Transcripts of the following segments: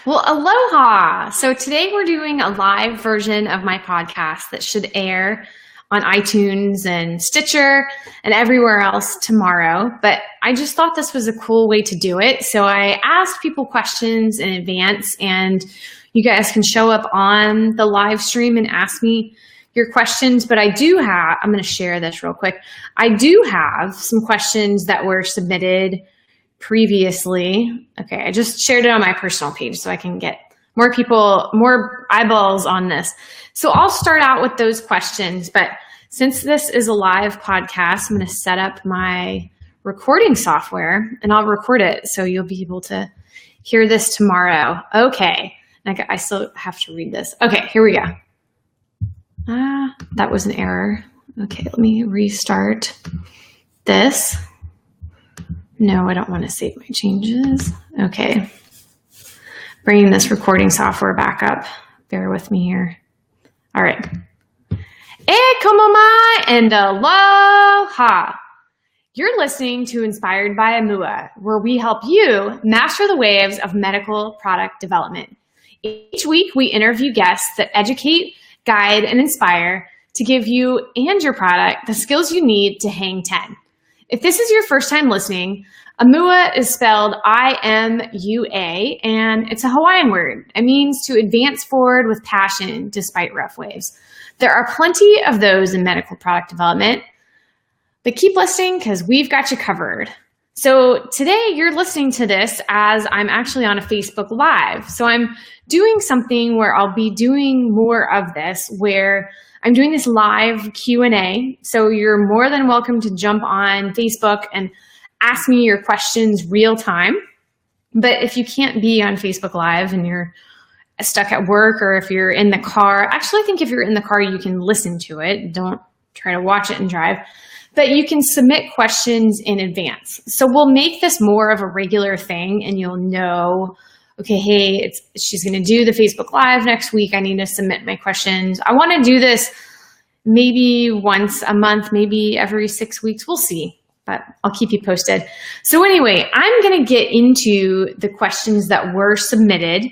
Well, aloha. So today we're doing a live version of my podcast that should air on iTunes and Stitcher and everywhere else tomorrow. But I just thought this was a cool way to do it. So I asked people questions in advance, and you guys can show up on the live stream and ask me your questions. But I'm going to share this real quick. I do have some questions that were submitted previously. Okay, I just shared it on my personal page so I can get more people, more eyeballs on this. So I'll start out with those questions, but since this is a live podcast, I'm going to set up my recording software and I'll record it so you'll be able to hear this tomorrow. Okay, I still have to read this. Okay, here we go. That was an error. Okay, let me restart this. No, I don't want to save my changes. Okay. Bringing this recording software back up. Bear with me here. All right. E komoma and aloha. You're listening to Inspired by Imua, where we help you master the waves of medical product development. Each week, we interview guests that educate, guide, and inspire to give you and your product the skills you need to hang 10. If this is your first time listening, Imua is spelled I-M-U-A, and it's a Hawaiian word. It means to advance forward with passion despite rough waves. There are plenty of those in medical product development, but keep listening because we've got you covered. So today you're listening to this as I'm actually on a Facebook Live. So I'm doing something where I'll be doing more of this, where I'm doing this live Q&A. So you're more than welcome to jump on Facebook and ask me your questions real time. But if you can't be on Facebook Live and you're stuck at work, or if you're in the car, actually I think if you're in the car, you can listen to it. Don't try to watch it and drive. But you can submit questions in advance. So we'll make this more of a regular thing and you'll know, okay, hey, she's going to do the Facebook Live next week. I need to submit my questions. I want to do this maybe once a month, maybe every 6 weeks. We'll see, but I'll keep you posted. So anyway, I'm going to get into the questions that were submitted.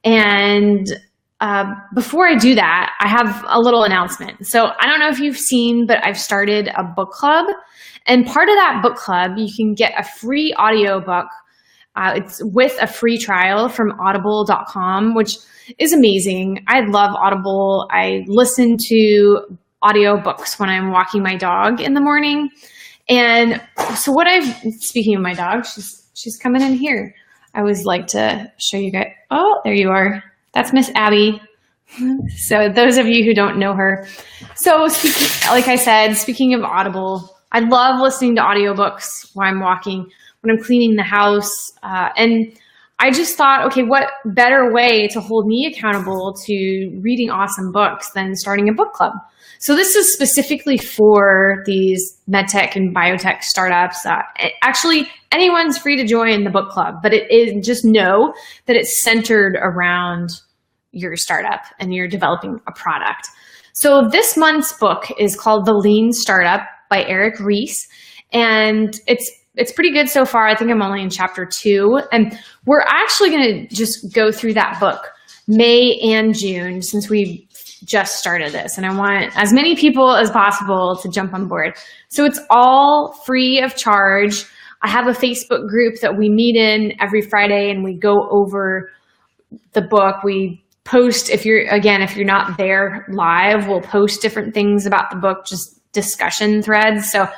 And before I do that, I have a little announcement. So I don't know if you've seen, but I've started a book club. And part of that book club, you can get a free audiobook. It's with a free trial from audible.com, which is amazing. I love Audible. I listen to audiobooks when I'm walking my dog in the morning. And so speaking of my dog, she's coming in here. I always like to show you guys. Oh, there you are. That's Miss Abby. So those of you who don't know her. So like I said, speaking of Audible, I love listening to audiobooks while I'm walking, when I'm cleaning the house. And I just thought, okay, what better way to hold me accountable to reading awesome books than starting a book club? So this is specifically for these medtech and biotech startups. Actually, anyone's free to join the book club, but it is, just know that it's centered around your startup and you're developing a product. So this month's book is called The Lean Startup by Eric Ries, and it's pretty good so far. I think I'm only in chapter 2, and we're actually going to just go through that book May and June, since we just started this, and I want as many people as possible to jump on board. So it's all free of charge. I have a Facebook group that we meet in every Friday, and we go over the book. We post, if you're not there live, we'll post different things about the book, just discussion threads. So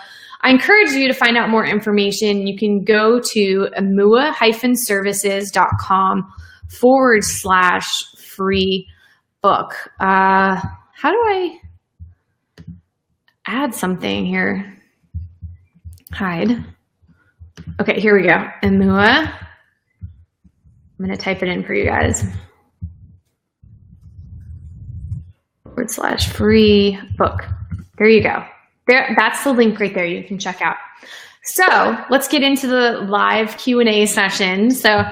I encourage you to find out more information. You can go to imua-services.com/free book. How do I add something here? Hide. Okay, here we go. Imua. I'm going to type it in for you guys. /free book. There you go. That's the link right there you can check out. So let's get into the live Q&A session. So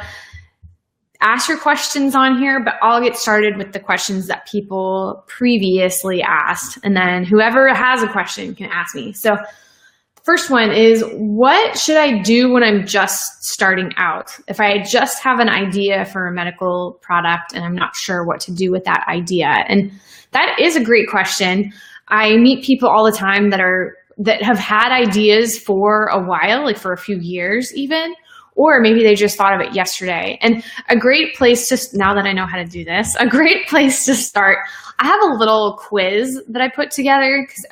ask your questions on here, but I'll get started with the questions that people previously asked. And then whoever has a question can ask me. So the first one is, what should I do when I'm just starting out? If I just have an idea for a medical product and I'm not sure what to do with that idea. And that is a great question. I meet people all the time that have had ideas for a while, like for a few years even, or maybe they just thought of it yesterday. And a great place to, now that I know how to do this, a great place to start, I have a little quiz that I put together because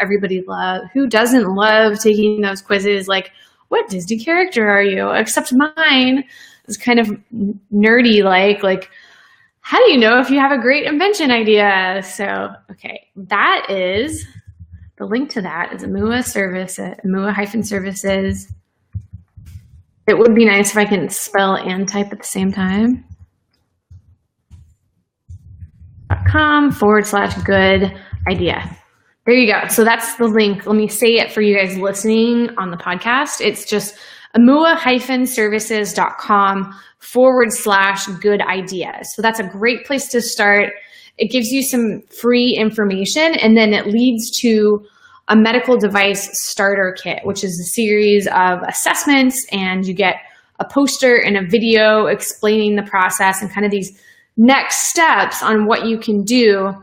who doesn't love taking those quizzes? Like, what Disney character are you? Except mine is kind of nerdy, like, how do you know if you have a great invention idea? So, okay, that is, the link to that is Imua-Services. It would be nice if I can spell and type at the same time. .com/good idea. There you go. So that's the link. Let me say it for you guys listening on the podcast. It's just imua-services.com/good idea. So that's a great place to start. It gives you some free information, and then it leads to a medical device starter kit, which is a series of assessments, and you get a poster and a video explaining the process and kind of these next steps on what you can do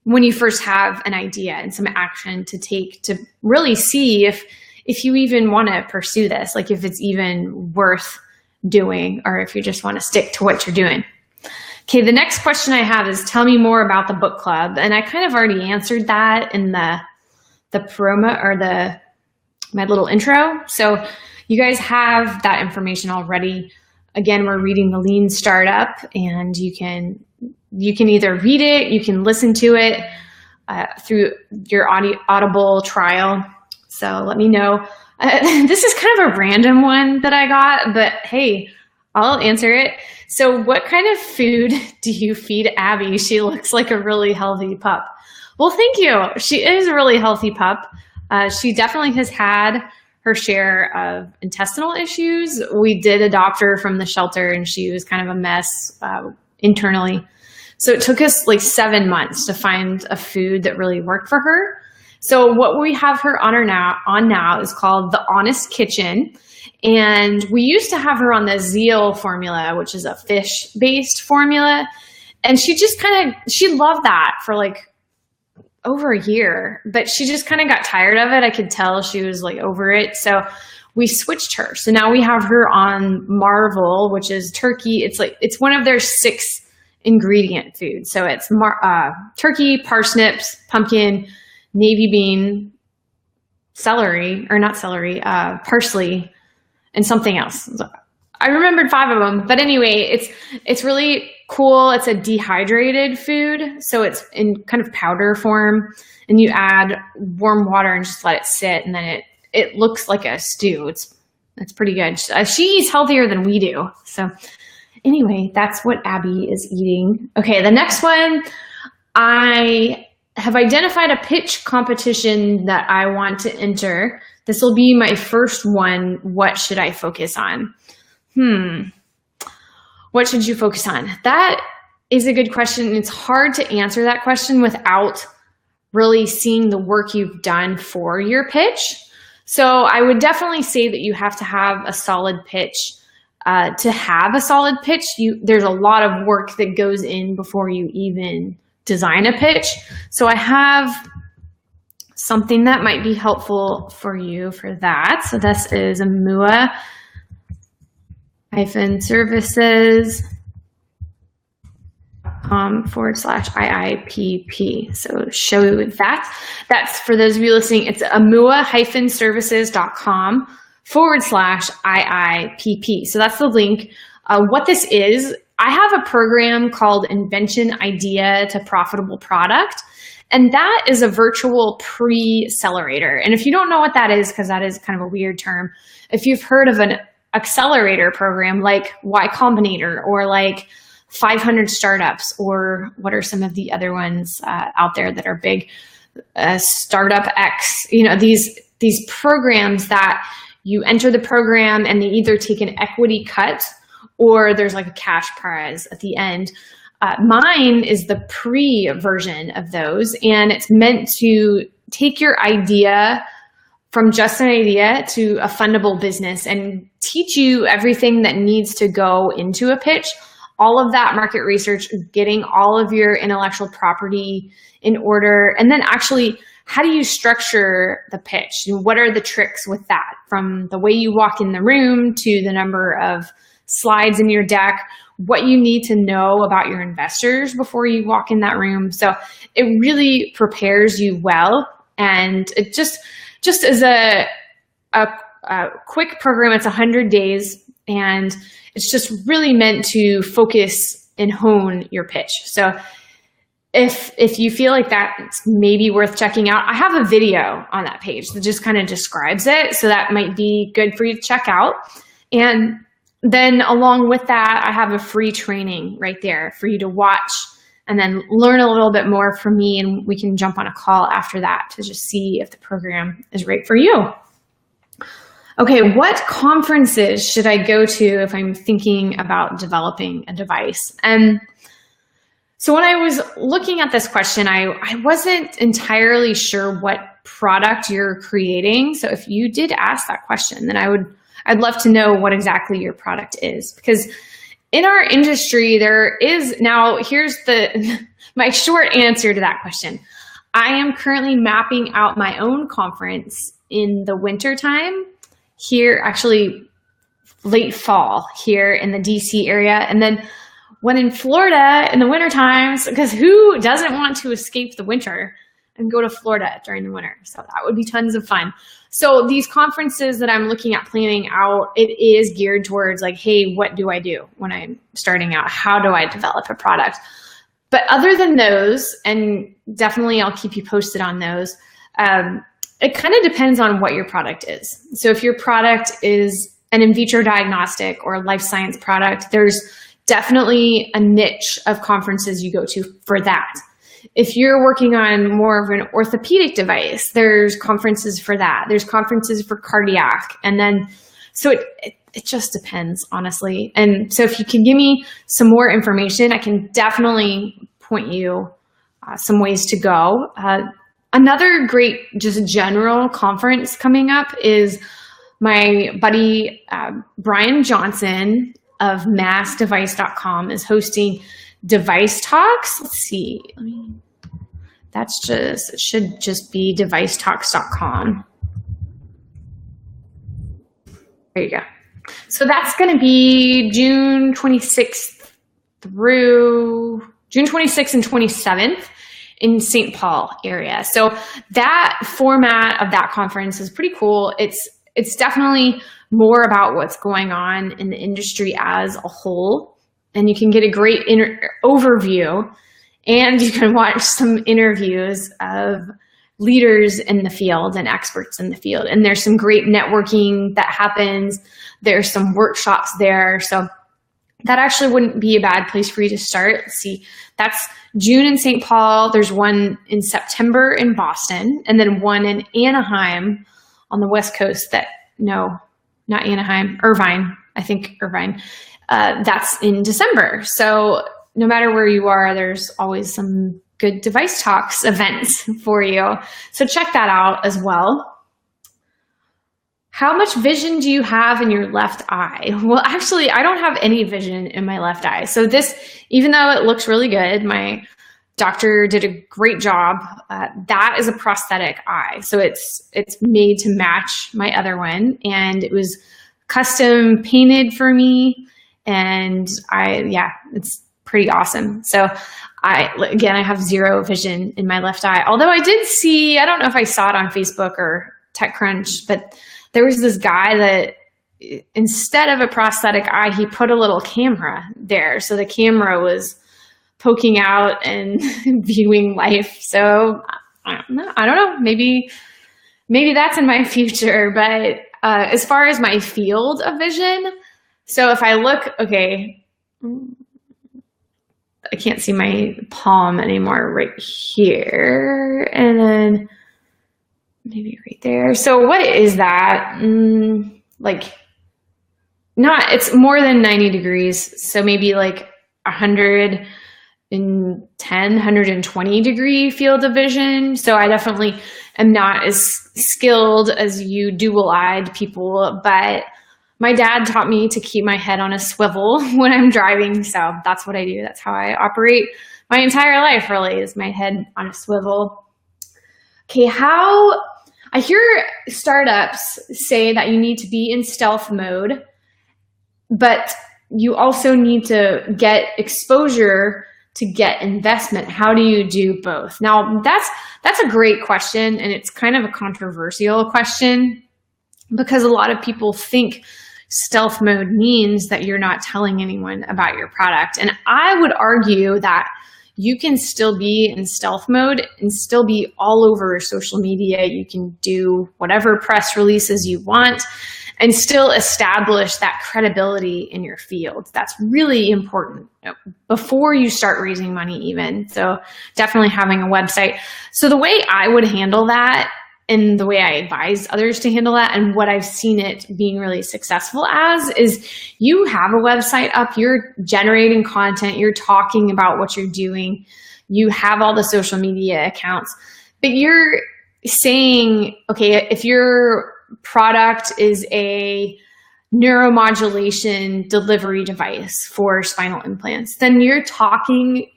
when you first have an idea and some action to take to really see if you even want to pursue this, like if it's even worth doing, or if you just want to stick to what you're doing. Okay, the next question I have is, tell me more about the book club. And I kind of already answered that in the promo, or my little intro. So you guys have that information already. Again, we're reading the Lean Startup, and you can either read it, you can listen to it through your Audible trial. So let me know. This is kind of a random one that I got, but hey, I'll answer it. So what kind of food do you feed Abby? She looks like a really healthy pup. Well, thank you. She is a really healthy pup. She definitely has had her share of intestinal issues. We did adopt her from the shelter, and she was kind of a mess internally. So it took us like 7 months to find a food that really worked for her. So what we have her on now is called the Honest Kitchen. And we used to have her on the Zeal formula, which is a fish-based formula. And she loved that for like over a year, but she just kind of got tired of it. I could tell she was like over it. So we switched her. So now we have her on Marvel, which is turkey. It's one of their 6 ingredient foods. So it's turkey, parsnips, pumpkin, navy bean, parsley, and something else. I remembered 5 of them, but anyway, it's really cool. It's a dehydrated food, so it's in kind of powder form, and you add warm water and just let it sit, and then it looks like a stew. It's pretty good. She eats healthier than we do. So anyway, that's what Abby is eating. Okay, the next one, I have identified a pitch competition that I want to enter. This will be my first one. What should I focus on? What should you focus on? That is a good question. It's hard to answer that question without really seeing the work you've done for your pitch. So I would definitely say that you have to have a solid pitch. To have a solid pitch, there's a lot of work that goes in before you even design a pitch. So I have something that might be helpful for you for that. So this is Imua-Services.com/IIPP. So show you that. That's for those of you listening, it's Imua-Services.com/IIPP. So that's the link. What this is, I have a program called Invention Idea to Profitable Product. And that is a virtual pre-accelerator. And if you don't know what that is, because that is kind of a weird term, if you've heard of an accelerator program like Y Combinator or like 500 Startups, or what are some of the other ones out there that are big, Startup X, these programs that you enter the program and they either take an equity cut or there's like a cash prize at the end. Mine is the pre version of those, and it's meant to take your idea from just an idea to a fundable business and teach you everything that needs to go into a pitch, all of that market research, getting all of your intellectual property in order, and then actually, how do you structure the pitch? What are the tricks with that? From the way you walk in the room to the number of slides in your deck, what you need to know about your investors before you walk in that room. So it really prepares you well. And it just as a quick program, it's 100 days, and it's just really meant to focus and hone your pitch. So if you feel like that's maybe worth checking out, I have a video on that page that just kind of describes it. So that might be good for you to check out. And then along with that, I have a free training right there for you to watch and then learn a little bit more from me. And we can jump on a call after that to just see if the program is right for you. Okay, what conferences should I go to if I'm thinking about developing a device? And so when I was looking at this question, I wasn't entirely sure what product you're creating. So if you did ask that question, then I'd love to know what exactly your product is, because in our industry, there is now, here's my short answer to that question. I am currently mapping out my own conference in the winter time here, actually late fall here in the DC area. And then when in Florida in the winter times, because who doesn't want to escape the winter and go to Florida during the winter? So that would be tons of fun. So these conferences that I'm looking at planning out, it is geared towards like, hey, what do I do when I'm starting out? How do I develop a product? But other than those, and definitely I'll keep you posted on those, it kind of depends on what your product is. So if your product is an in vitro diagnostic or a life science product, there's definitely a niche of conferences you go to for that. If you're working on more of an orthopedic device, there's conferences for that. There's conferences for cardiac. And then, so it just depends, honestly. And so if you can give me some more information, I can definitely point you some ways to go. Another great just general conference coming up is my buddy Brian Johnson of massdevice.com is hosting Device Talks. Let's see. It should just be devicetalks.com. There you go. So that's going to be June 26th through June 26th and 27th in St. Paul area. So that format of that conference is pretty cool. It's definitely more about what's going on in the industry as a whole. And you can get a great overview, and you can watch some interviews of leaders in the field and experts in the field. And there's some great networking that happens. There's some workshops there. So that actually wouldn't be a bad place for you to start. Let's see, that's June in St. Paul. There's one in September in Boston, and then one in Anaheim on the West Coast not Anaheim, Irvine. I think Irvine. That's in December. So no matter where you are, there's always some good Device Talks events for you. So check that out as well. How much vision do you have in your left eye? Well, actually, I don't have any vision in my left eye. So this, even though it looks really good, my doctor did a great job. That is a prosthetic eye. So it's made to match my other one. And it was custom painted for me. And it's pretty awesome. So I have zero vision in my left eye. Although I did see, I don't know if I saw it on Facebook or TechCrunch, but there was this guy that instead of a prosthetic eye, he put a little camera there. So the camera was poking out and viewing life. So I don't know, maybe that's in my future. But as far as my field of vision, so if I look, okay, I can't see my palm anymore right here. And then maybe right there. So what is that? It's more than 90 degrees. So maybe like 100 in 10, 120 degree field of vision. So I definitely am not as skilled as you dual-eyed people, but my dad taught me to keep my head on a swivel when I'm driving. So that's what I do. That's how I operate my entire life, really, is my head on a swivel. Okay, how I hear startups say that you need to be in stealth mode, but you also need to get exposure to get investment. How do you do both? Now, that's a great question, and it's kind of a controversial question because a lot of people think stealth mode means that you're not telling anyone about your product. And I would argue that you can still be in stealth mode and still be all over social media. You can do whatever press releases you want and still establish that credibility in your field. That's really important before you start raising money even. So definitely having a website. So the way I would handle that and the way I advise others to handle that and what I've seen it being really successful as is you have a website up, you're generating content, you're talking about what you're doing, you have all the social media accounts, but you're saying, okay, if your product is a neuromodulation delivery device for spinal implants, then you're talking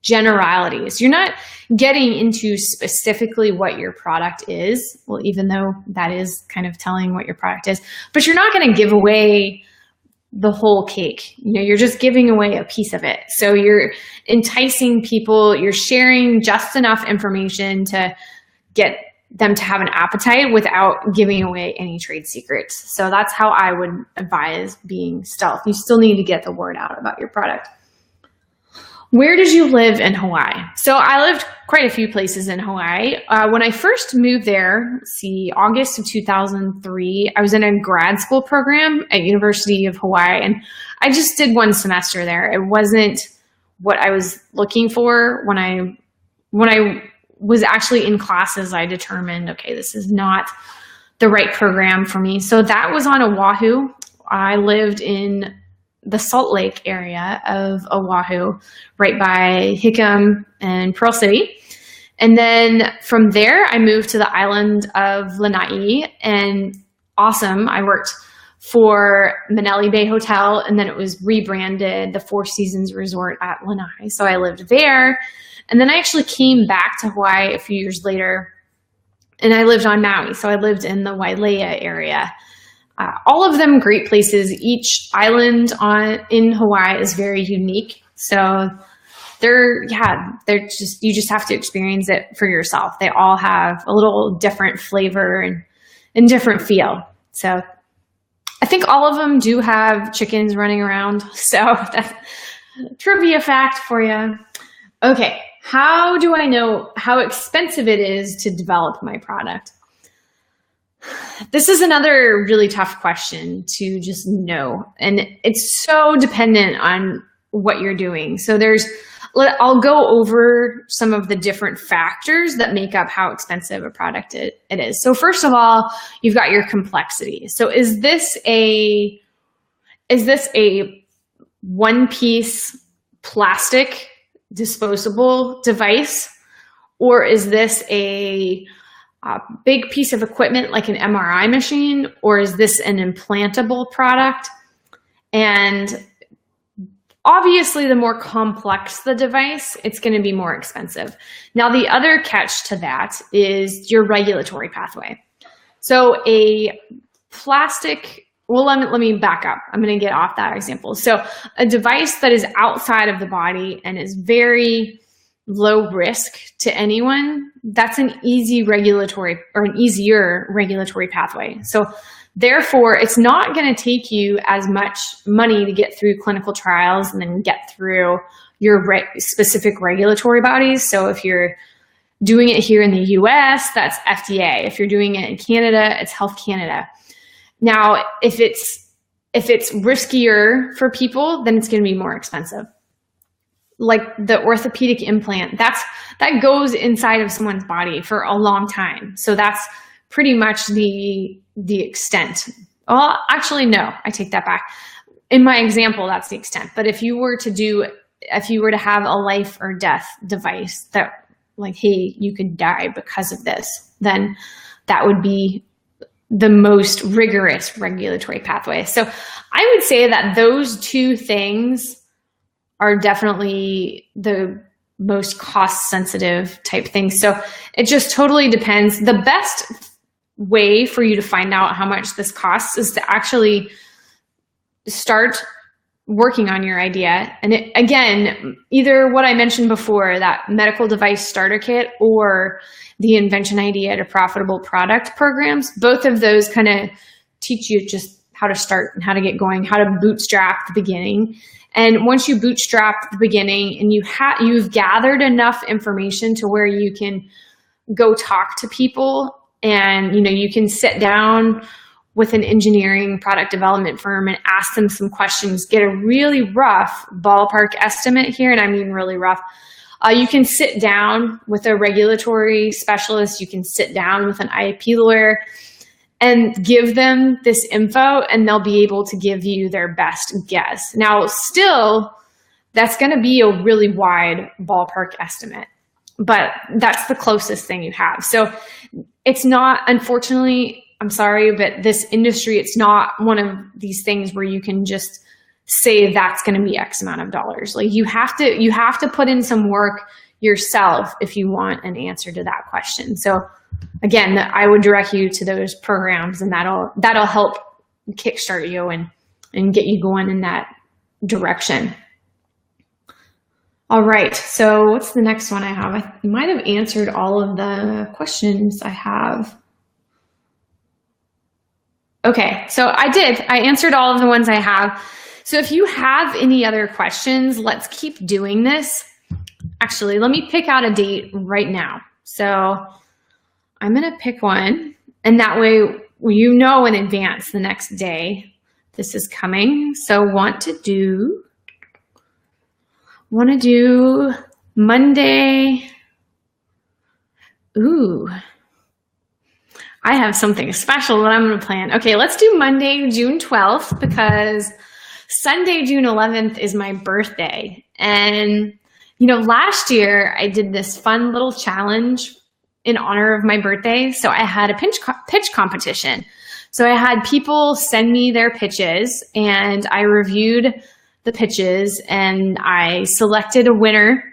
generalities. You're not getting into specifically what your product is. Well, even though that is kind of telling what your product is, but you're not going to give away the whole cake. You're just giving away a piece of it. So you're enticing people, you're sharing just enough information to get them to have an appetite without giving away any trade secrets. So that's how I would advise being stealth. You still need to get the word out about your product. Where did you live in Hawaii? So I lived quite a few places in Hawaii. When I first moved there, August of 2003, I was in a grad school program at University of Hawaii, and I just did one semester there. It wasn't what I was looking for. When I was actually in classes, I determined, okay, this is not the right program for me. So that was on Oahu. I lived in the Salt Lake area of Oahu, right by Hickam and Pearl City. And then from there, I moved to the island of Lanai, and awesome. I worked for Manele Bay Hotel, and then it was rebranded the Four Seasons Resort at Lanai. So I lived there. And then I actually came back to Hawaii a few years later, and I lived on Maui. So I lived in the Wailea area. All of them great places. Each island in Hawaii is very unique. So you just have to experience it for yourself. They all have a little different flavor and different feel. So I think all of them do have chickens running around. So that's a trivia fact for you. Okay. How do I know how expensive it is to develop my product? This is another really tough question to just know. And it's so dependent on what you're doing. So I'll go over some of the different factors that make up how expensive a product it is. So first of all, you've got your complexity. So is this a one-piece plastic disposable device, or is this a big piece of equipment like an MRI machine, or is this an implantable product? And obviously, the more complex the device, it's going to be more expensive. Now, the other catch to that is your regulatory pathway. So a plastic, well, let me back up. I'm going to get off that example. So a device that is outside of the body and is very low risk to anyone, that's an easier regulatory pathway. So therefore, it's not going to take you as much money to get through clinical trials and then get through your specific regulatory bodies. So if you're doing it here in the US, that's FDA. If you're doing it in Canada, it's Health Canada. Now, if it's riskier for people, then it's going to be more expensive. Like the orthopedic implant, that goes inside of someone's body for a long time. So that's pretty much the extent. Well, actually, no, I take that back. In my example, that's the extent. But if you were to do if you were to have a life or death device that like, hey, you could die because of this, then that would be the most rigorous regulatory pathway. So I would say that those two things are definitely the most cost sensitive type things. So it just totally depends. The best way for you to find out how much this costs is to actually start working on your idea. And again, either what I mentioned before, that medical device starter kit, or the Invention Idea to Profitable Product programs, both of those kind of teach you just how to start and how to get going, how to bootstrap the beginning. And once you bootstrap the beginning and you've gathered enough information to where you can go talk to people, and you can sit down with an engineering product development firm and ask them some questions, get a really rough ballpark estimate here, and I mean really rough. You can sit down with a regulatory specialist, you can sit down with an IP lawyer and give them this info, and they'll be able to give you their best guess. Now, still, that's going to be a really wide ballpark estimate, but that's the closest thing you have. So it's not, unfortunately, I'm sorry, but this industry, it's not one of these things where you can just say that's going to be X amount of dollars. Like you have to put in some work yourself if you want an answer to that question. So again, I would direct you to those programs, and that'll help kickstart you and get you going in that direction. All right, so what's the next one I have? I might have answered all of the questions I have. Okay, so I answered all of the ones I have. So if you have any other questions, let's keep doing this. Actually, let me pick out a date right now. So I'm gonna pick one, and that way you know in advance the next day this is coming. So want to do Monday. Ooh. I have something special that I'm going to plan. Okay, let's do Monday, June 12th, because Sunday, June 11th is my birthday. And, last year I did this fun little challenge in honor of my birthday. So I had a pitch competition. So I had people send me their pitches, and I reviewed the pitches, and I selected a winner,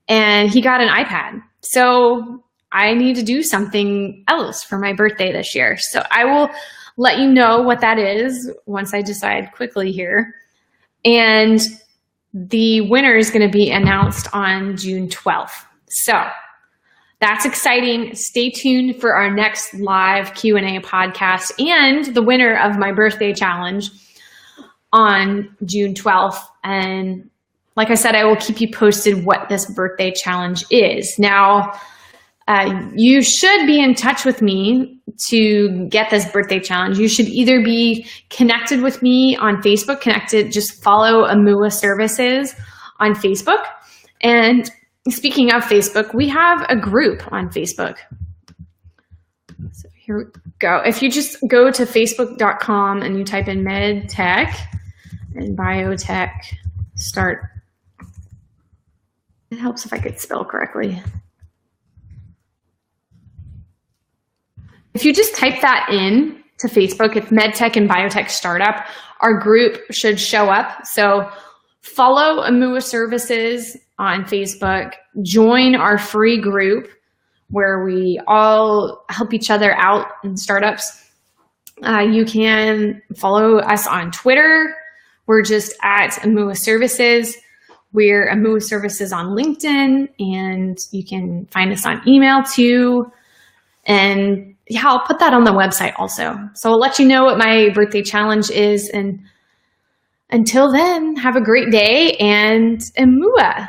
and he got an iPad. So I need to do something else for my birthday this year. So I will let you know what that is once I decide quickly here. And the winner is going to be announced on June 12th. So that's exciting. Stay tuned for our next live Q&A podcast and the winner of my birthday challenge on June 12th. And like I said, I will keep you posted what this birthday challenge is. Now, you should be in touch with me to get this birthday challenge. You should either be connected with me on Facebook, just follow Imua Services on Facebook. And speaking of Facebook, we have a group on Facebook. So here we go. If you just go to facebook.com and you type in medtech and biotech start, it helps if I could spell correctly. If you just type that in to Facebook, it's MedTech and Biotech Startup, our group should show up. So follow Imua Services on Facebook, join our free group where we all help each other out in startups. You can follow us on Twitter. We're just at Imua Services. We're Imua Services on LinkedIn, and you can find us on email too. And yeah, I'll put that on the website also. So I'll let you know what my birthday challenge is. And until then, have a great day, and Imua.